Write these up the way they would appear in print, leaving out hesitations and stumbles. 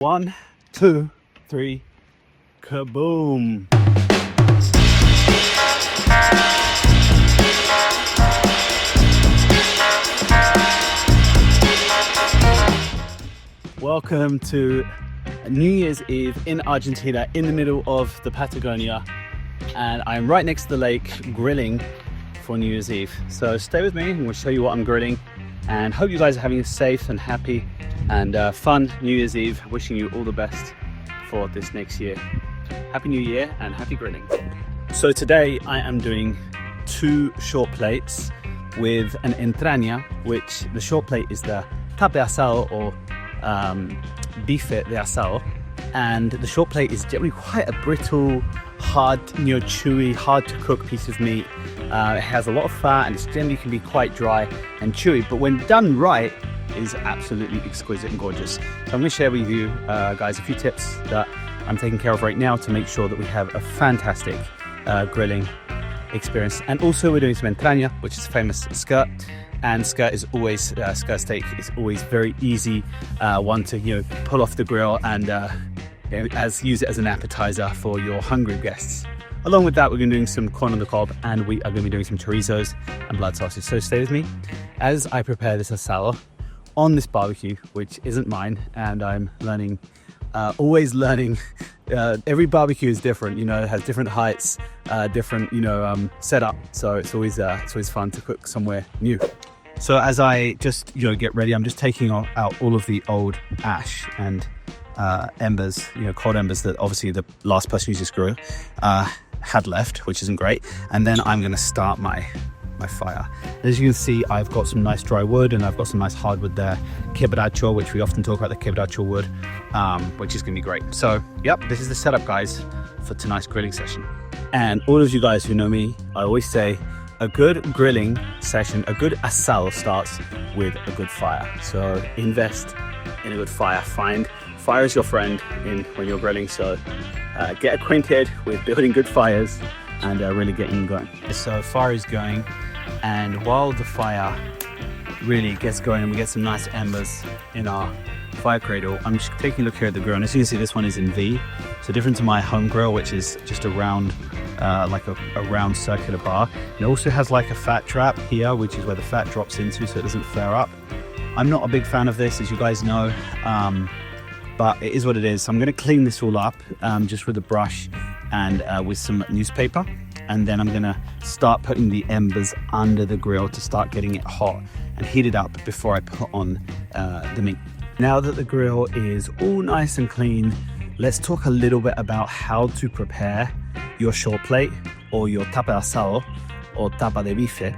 1, 2, 3, kaboom! Welcome to New Year's Eve in Argentina, in the middle of the Patagonia, and I'm right next to the lake grilling for New Year's Eve. So stay with me and we'll show you what I'm grilling, and hope you guys are having a safe and happy and fun New Year's Eve. Wishing you all the best for this next year. Happy New Year and happy grilling. So today I am doing 2 short plates with an entraña, which the short plate is the Tapa de Asado or bife de asado, and the short plate is generally quite a brittle, hard, chewy, hard to cook piece of meat. It has a lot of fat and it generally can be quite dry and chewy, but when done right is absolutely exquisite and gorgeous. So I'm going to share with you guys a few tips that I'm taking care of right now to make sure that we have a fantastic grilling experience. And also we're doing some entraña, which is a famous skirt, and skirt is always skirt steak is always very easy one to pull off the grill and use it as an appetizer for your hungry guests. Along with that, we're going to be doing some corn on the cob, and we are going to be doing some chorizos and blood sausage. So stay with me as I prepare this asado on this barbecue, which isn't mine, and I'm learning, always learning. Every barbecue is different, it has different heights, different setup, so it's always fun to cook somewhere new. So as I just get ready, I'm just taking out all of the old ash and embers, cold embers that obviously the last person who used this grill had left, which isn't great. And then I'm going to start my fire. As you can see, I've got some nice dry wood and I've got some nice hardwood there, quebracho, which we often talk about, the quebracho wood, which is going to be great. So yep, this is the setup, guys, for tonight's grilling session. And all of you guys who know me, I always say a good grilling session, a good asado starts with a good fire. So invest in a good fire. Find fire as your friend when you're grilling. So get acquainted with building good fires and really getting going. So fire is going, and while the fire really gets going and we get some nice embers in our fire cradle, I'm just taking a look here at the grill, and as you can see, this one is in V, so different to my home grill, which is just a round, like a round circular bar. It also has like a fat trap here, which is where the fat drops into so it doesn't flare up. I'm not a big fan of this, as you guys know, but it is what it is. So I'm going to clean this all up just with a brush and with some newspaper, and then I'm going to start putting the embers under the grill to start getting it hot and heat it up before I put on the meat. Now that the grill is all nice and clean, let's talk a little bit about how to prepare your short plate or your tapa de asado or tapa de bife,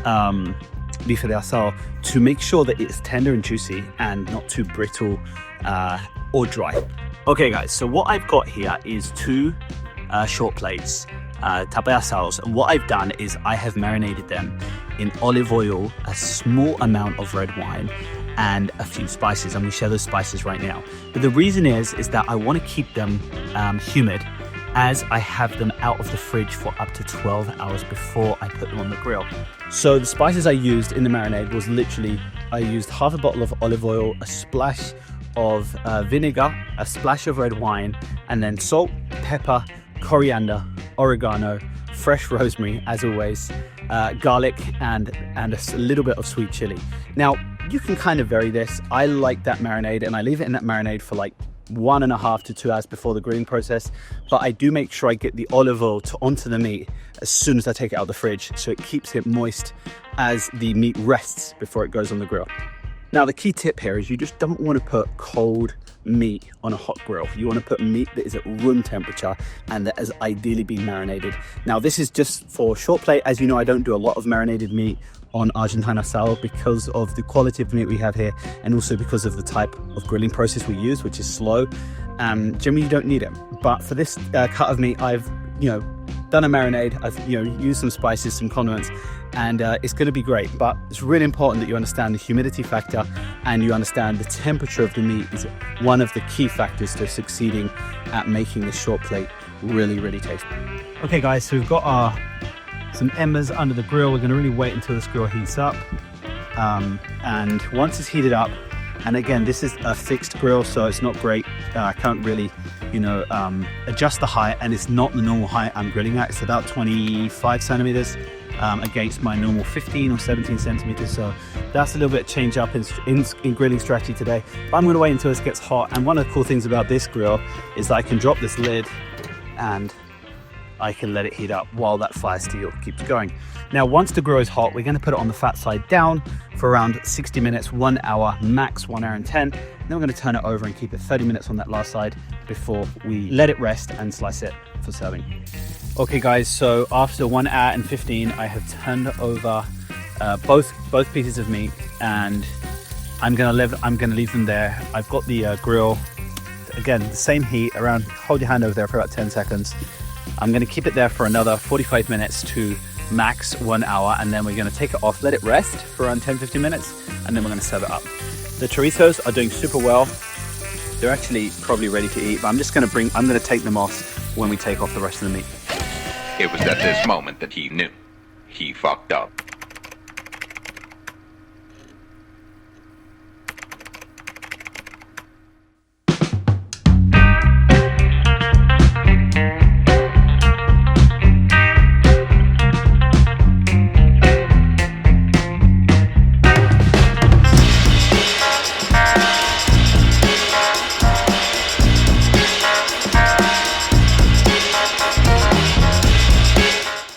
bife de asado, to make sure that it's tender and juicy and not too brittle or dry. Okay guys, so what I've got here is 2 short plates, tapa de asados, and what I've done is I have marinated them in olive oil, a small amount of red wine, and a few spices. I'm going to share those spices right now. But the reason is that I want to keep them humid, as I have them out of the fridge for up to 12 hours before I put them on the grill. So the spices I used in the marinade was literally, I used half a bottle of olive oil, a splash of vinegar, a splash of red wine, and then salt, pepper, coriander, oregano, fresh rosemary, as always, garlic, and a little bit of sweet chili. Now, you can kind of vary this. I like that marinade, and I leave it in that marinade for like 1.5 to 2 hours before the grilling process, but I do make sure I get the olive oil onto the meat as soon as I take it out of the fridge, so it keeps it moist as the meat rests before it goes on the grill. Now, the key tip here is you just don't want to put cold meat on a hot grill. You want to put meat that is at room temperature and that has ideally been marinated. Now, this is just for short plate. As you know, I don't do a lot of marinated meat on Argentine Asado because of the quality of meat we have here, and also because of the type of grilling process we use, which is slow. Generally, you don't need it. But for this cut of meat, I've done a marinade. I've used some spices, some condiments, and it's going to be great. But it's really important that you understand the humidity factor and you understand the temperature of the meat is one of the key factors to succeeding at making this short plate really, really tasty. Okay guys, so we've got some embers under the grill. We're going to really wait until this grill heats up, and once it's heated up, And again, this is a fixed grill, so it's not great. I can't really, you know, adjust the height, and it's not the normal height I'm grilling at. It's about 25 centimeters against my normal 15 or 17 centimeters. So that's a little bit change up in grilling strategy today. But I'm gonna wait until it gets hot. And one of the cool things about this grill is that I can drop this lid and I can let it heat up while that fire steel keeps going. Now, once the grill is hot, we're gonna put it on the fat side down for around 60 minutes, 1 hour, max 1 hour and 10. Then we're gonna turn it over and keep it 30 minutes on that last side before we let it rest and slice it for serving. Okay guys, so after 1 hour and 15, I have turned over both pieces of meat, and I'm gonna leave them there. I've got the grill, again, the same heat, around, hold your hand over there for about 10 seconds. I'm gonna keep it there for another 45 minutes to max 1 hour, and then we're gonna take it off, let it rest for around 10-15 minutes, and then we're gonna serve it up. The chorizos are doing super well. They're actually probably ready to eat, but I'm gonna take them off when we take off the rest of the meat. It was at this moment that he knew he fucked up.